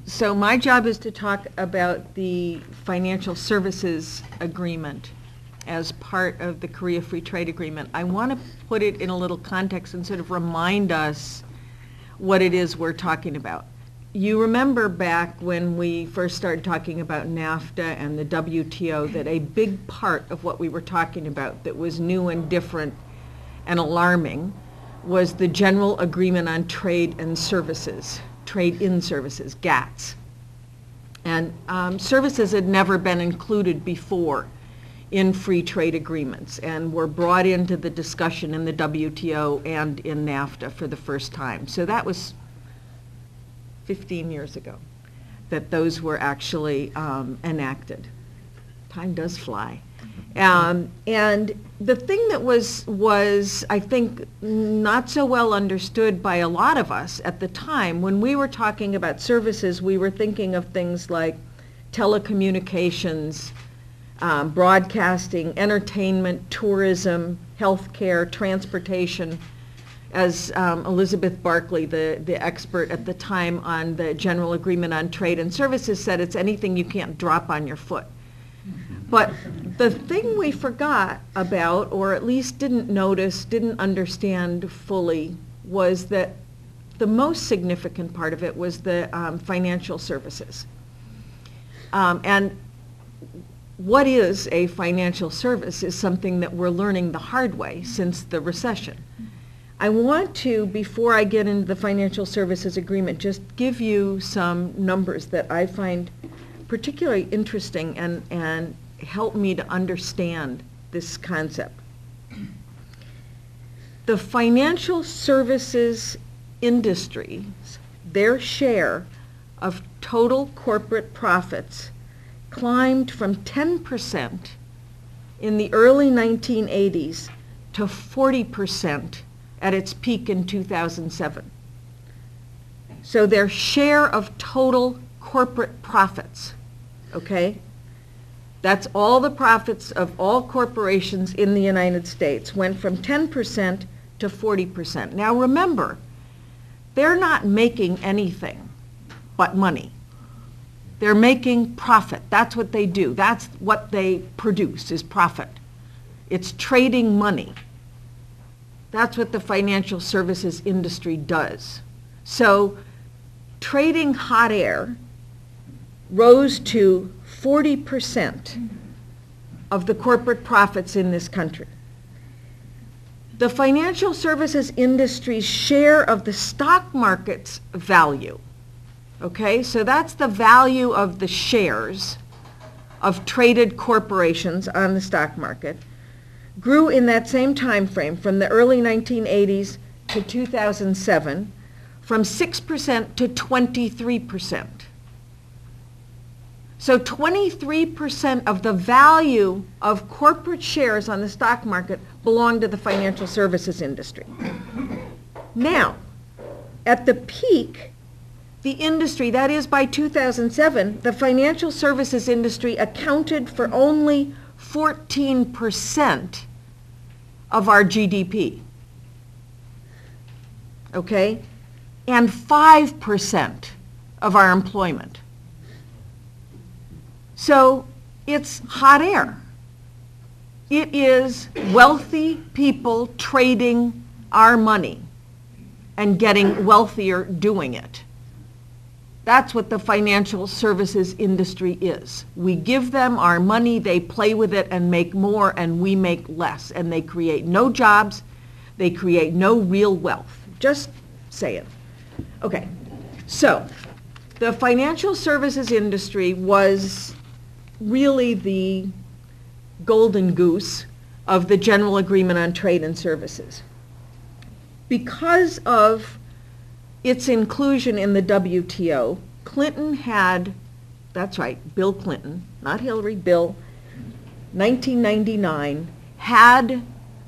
So my job is to talk about the financial services agreement as part of the Korea Free Trade Agreement. I want to put it in a little context and sort of remind us what it is we're talking about. You remember back when we first started talking about NAFTA and the WTO that a big part of what we were talking about that was new and different and alarming was the General Agreement on Trade and Services, Trade in Services, GATS. And services had never been included before in free trade agreements and were brought into the discussion in the WTO and in NAFTA for the first time. So that was 15 years ago that those were actually enacted. Time does fly. And the thing that was, I think, not so well understood by a lot of us at the time, when we were talking about services, we were thinking of things like telecommunications, broadcasting, entertainment, tourism, healthcare, transportation. As Elizabeth Barkley, the expert at the time on the General Agreement on Trade and Services, said, it's anything you can't drop on your foot. But the thing we forgot about, or at least didn't notice, didn't understand fully, was that the most significant part of it was the financial services. And what is a financial service is something that we're learning the hard way since the recession. I want to, before I get into the financial services agreement, just give you some numbers that I find particularly interesting and help me to understand this concept. The financial services industries, their share of total corporate profits climbed from 10% in the early 1980s to 40% at its peak in 2007. So their share of total corporate profits, okay? That's all the profits of all corporations in the United States went from 10% to 40%. Now remember, they're not making anything but money. They're making profit. That's what they do. That's what they produce is profit. It's trading money. That's what the financial services industry does. So trading hot air rose to 40% of the corporate profits in this country. The financial services industry's share of the stock market's value, okay, so that's the value of the shares of traded corporations on the stock market, grew in that same time frame from the early 1980s to 2007 from 6% to 23%. So 23% of the value of corporate shares on the stock market belong to the financial services industry. Now, at the peak, the industry, that is by 2007, the financial services industry accounted for only 14% of our GDP, okay, and 5% of our employment. So it's hot air. It is wealthy people trading our money and getting wealthier doing it. That's what the financial services industry is. We give them our money, they play with it and make more, and we make less. And they create no jobs, they create no real wealth. Just saying. Okay, so the financial services industry was really the golden goose of the General Agreement on Trade and Services. Because of its inclusion in the WTO, Clinton had, that's right, Bill Clinton, not Hillary, Bill, 1999, had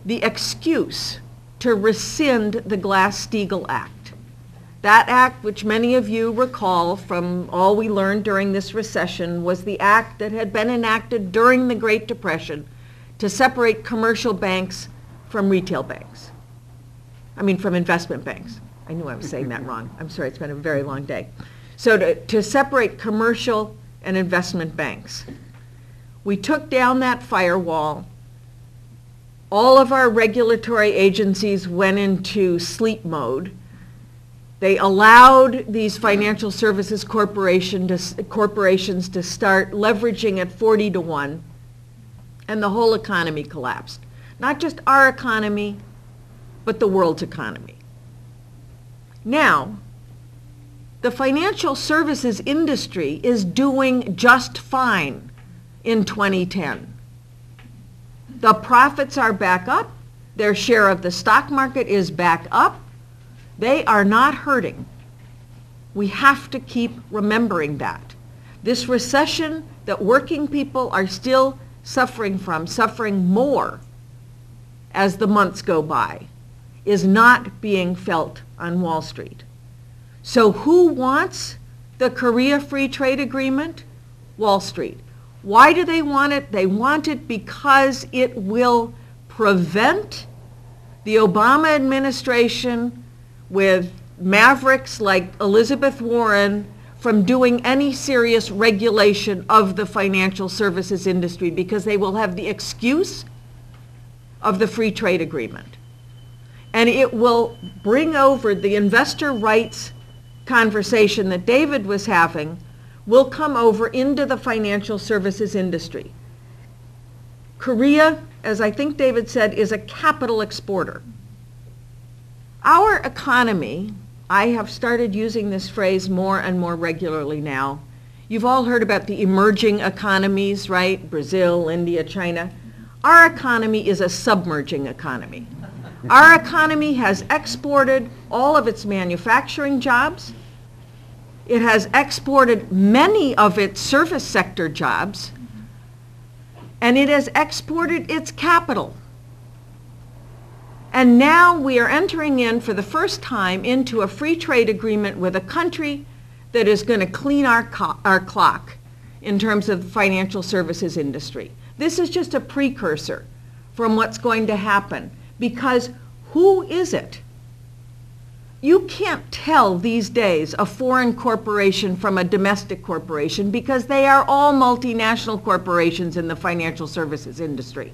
the excuse to rescind the Glass-Steagall Act. That act, which many of you recall from all we learned during this recession, was the act that had been enacted during the Great Depression to separate commercial banks from retail banks. I mean, from investment banks. I knew I was saying that wrong. I'm sorry, it's been a very long day. So to separate commercial and investment banks. We took down that firewall. All of our regulatory agencies went into sleep mode. They allowed these financial services corporations to start leveraging at 40 to 1, and the whole economy collapsed. Not just our economy, but the world's economy. Now, the financial services industry is doing just fine in 2010. The profits are back up. Their share of the stock market is back up. They are not hurting. We have to keep remembering that. This recession that working people are still suffering from, suffering more as the months go by, is not being felt on Wall Street. So who wants the Korea Free Trade Agreement? Wall Street. Why do they want it? They want it because it will prevent the Obama administration with mavericks like Elizabeth Warren from doing any serious regulation of the financial services industry, because they will have the excuse of the free trade agreement. And it will bring over the investor rights conversation that David was having, will come over into the financial services industry. Korea, as I think David said, is a capital exporter. Our economy, I have started using this phrase more and more regularly now. You've all heard about the emerging economies, right? Brazil, India, China. Our economy is a submerging economy. Our economy has exported all of its manufacturing jobs. It has exported many of its service sector jobs, and it has exported its capital. And now we are entering in, for the first time, into a free trade agreement with a country that is going to clean our clock in terms of the financial services industry. This is just a precursor from what's going to happen, because who is it? You can't tell these days a foreign corporation from a domestic corporation, because they are all multinational corporations in the financial services industry.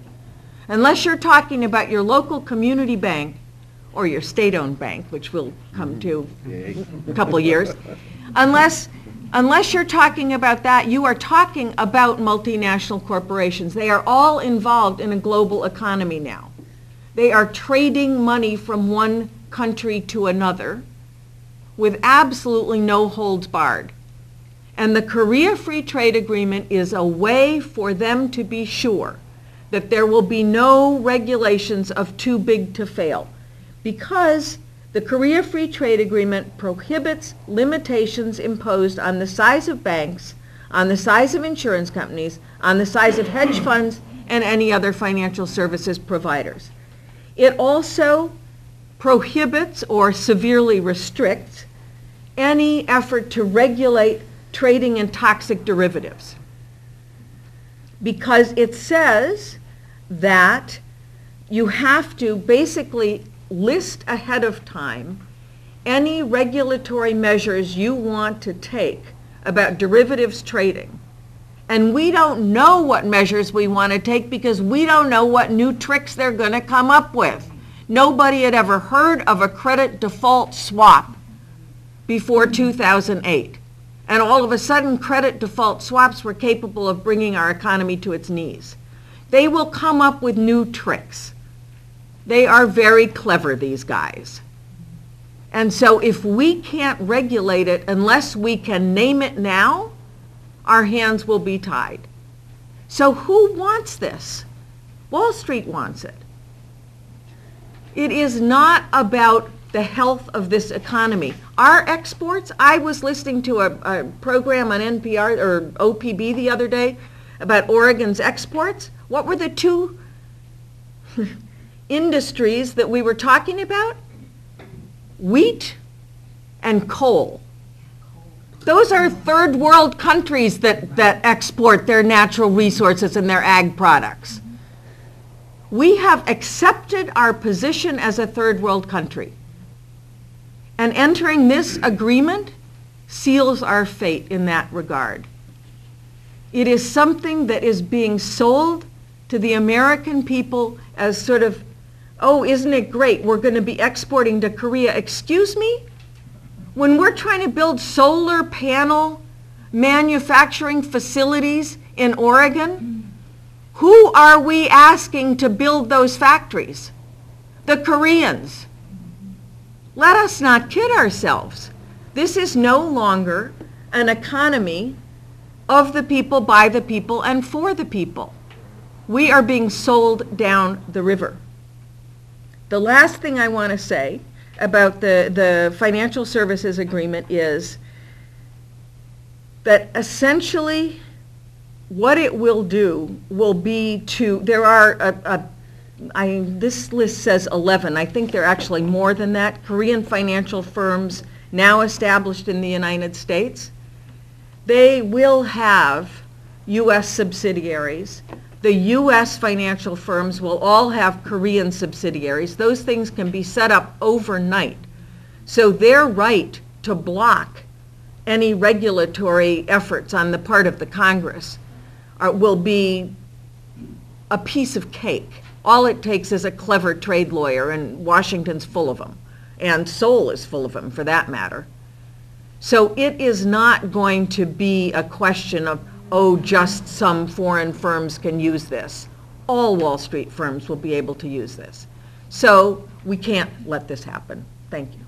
Unless you're talking about your local community bank or your state-owned bank, which we'll come to in a couple of years, unless you're talking about that, you are talking about multinational corporations. They are all involved in a global economy now. They are trading money from one country to another with absolutely no holds barred. And the Korea Free Trade Agreement is a way for them to be sure that there will be no regulations of too big to fail, because the Korea Free Trade Agreement prohibits limitations imposed on the size of banks, on the size of insurance companies, on the size of hedge funds, and any other financial services providers. It also prohibits or severely restricts any effort to regulate trading in toxic derivatives, because it says that you have to basically list ahead of time any regulatory measures you want to take about derivatives trading. And we don't know what measures we want to take, because we don't know what new tricks they're going to come up with. Nobody had ever heard of a credit default swap before 2008. And all of a sudden, credit default swaps were capable of bringing our economy to its knees. They will come up with new tricks. They are very clever, these guys. And so if we can't regulate it unless we can name it now, our hands will be tied. So who wants this? Wall Street wants it. It is not about the health of this economy. Our exports, I was listening to a program on NPR or OPB the other day about Oregon's exports. What were the two industries that we were talking about? Wheat and coal. Those are third world countries that export their natural resources and their ag products. We have accepted our position as a third world country. And entering this agreement seals our fate in that regard. It is something that is being sold to the American people as sort of, oh, isn't it great, we're going to be exporting to Korea. Excuse me? When we're trying to build solar panel manufacturing facilities in Oregon, who are we asking to build those factories? The Koreans. Let us not kid ourselves. This is no longer an economy of the people, by the people, and for the people. We are being sold down the river. The last thing I want to say about the financial services agreement is that essentially what it will do will be to, there are, this list says 11, I think there are actually more than that, Korean financial firms now established in the United States. They will have U.S. subsidiaries. The U.S. financial firms will all have Korean subsidiaries. Those things can be set up overnight. So their right to block any regulatory efforts on the part of the Congress will be a piece of cake. All it takes is a clever trade lawyer, and Washington's full of them, and Seoul is full of them for that matter. So it is not going to be a question of, oh, just some foreign firms can use this. All Wall Street firms will be able to use this. So we can't let this happen. Thank you.